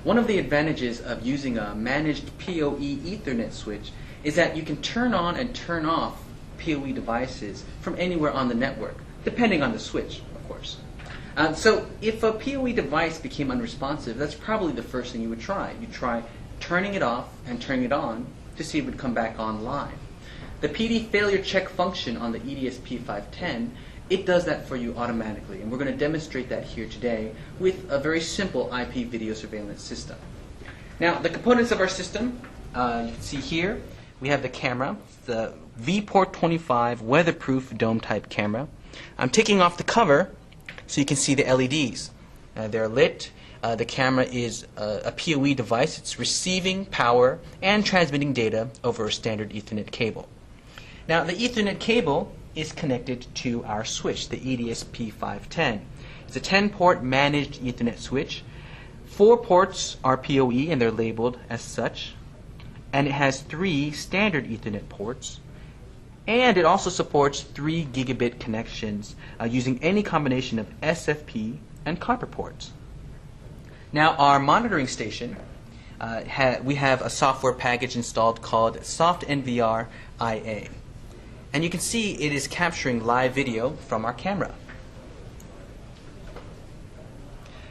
One of the advantages of using a managed PoE Ethernet switch is that you can turn on and turn off PoE devices from anywhere on the network, depending on the switch, of course. So if a PoE device became unresponsive, that's probably the first thing you would try. You'd try turning it off and turning it on to see if it would come back online. The PD failure check function on the EDSP510, it does that for you automatically, and we're going to demonstrate that here today with a very simple IP video surveillance system. Now, the components of our system, you can see here, we have the camera, the VPort 25 weatherproof dome type camera. I'm taking off the cover so you can see the LEDs. They're lit. The camera is a PoE device. It's receiving power and transmitting data over a standard Ethernet cable. Now, the Ethernet cable is connected to our switch, the EDSP510. It's a 10-port managed Ethernet switch. 4 ports are PoE, and they're labeled as such. And it has 3 standard Ethernet ports. And it also supports 3 gigabit connections using any combination of SFP and copper ports. Now, our monitoring station, we have a software package installed called SoftNVR IA. And you can see it is capturing live video from our camera.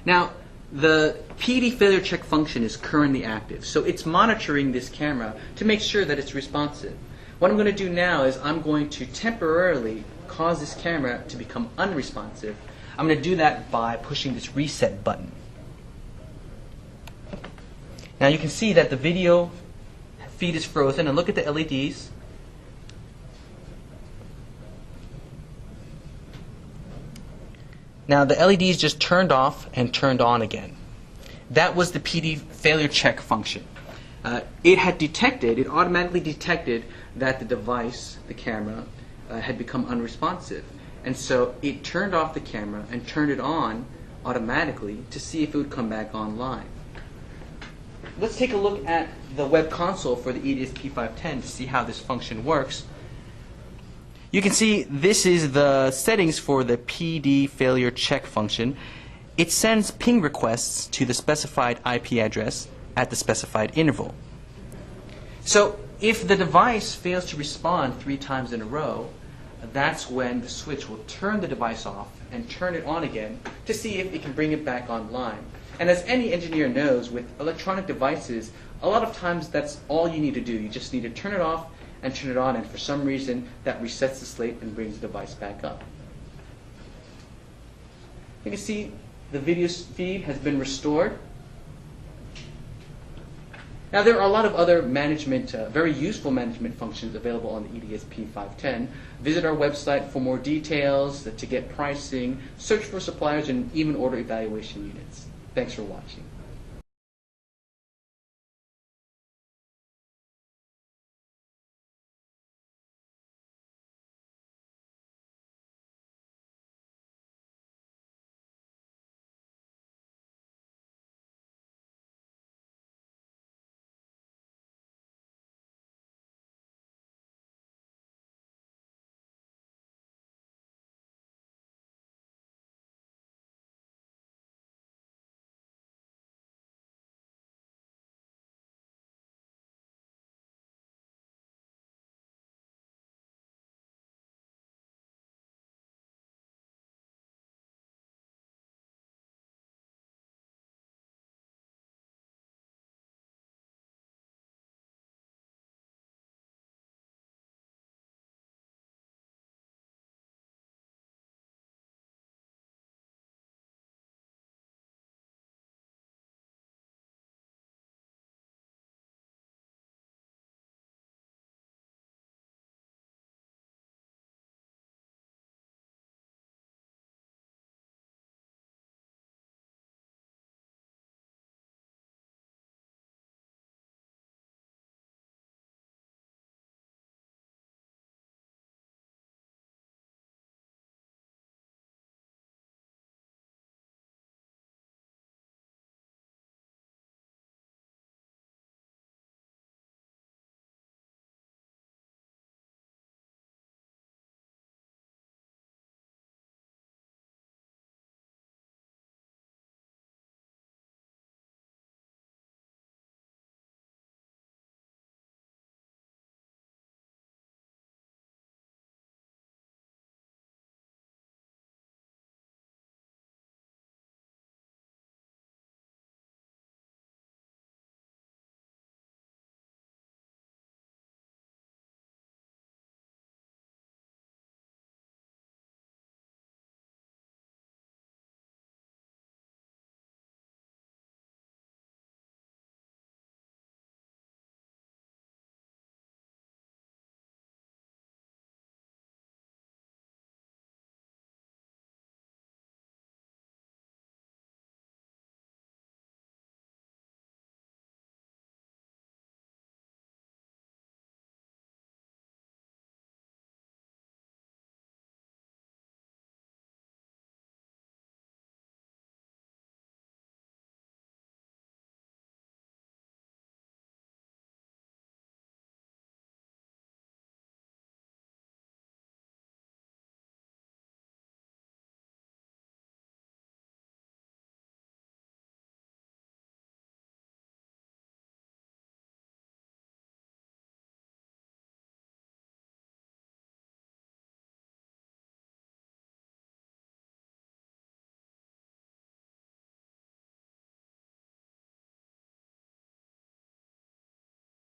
Now, the PD failure check function is currently active, so it's monitoring this camera to make sure that it's responsive. What I'm going to do now is I'm going to temporarily cause this camera to become unresponsive. I'm going to do that by pushing this reset button. Now you can see that the video feed is frozen, and look at the LEDs. Now the LEDs just turned off and turned on again. That was the PD failure check function. It automatically detected that the device, the camera, had become unresponsive. And so it turned off the camera and turned it on automatically to see if it would come back online. Let's take a look at the web console for the EDSP510 to see how this function works. You can see this is the settings for the PD failure check function. It sends ping requests to the specified IP address at the specified interval. So if the device fails to respond 3 times in a row, that's when the switch will turn the device off and turn it on again to see if it can bring it back online. And as any engineer knows, with electronic devices, a lot of times that's all you need to do. You just need to turn it off and turn it on, and for some reason that resets the slate and brings the device back up. You can see the video feed has been restored. Now there are a lot of other management, very useful management functions available on the EDSP510. Visit our website for more details, to get pricing, search for suppliers, and even order evaluation units. Thanks for watching.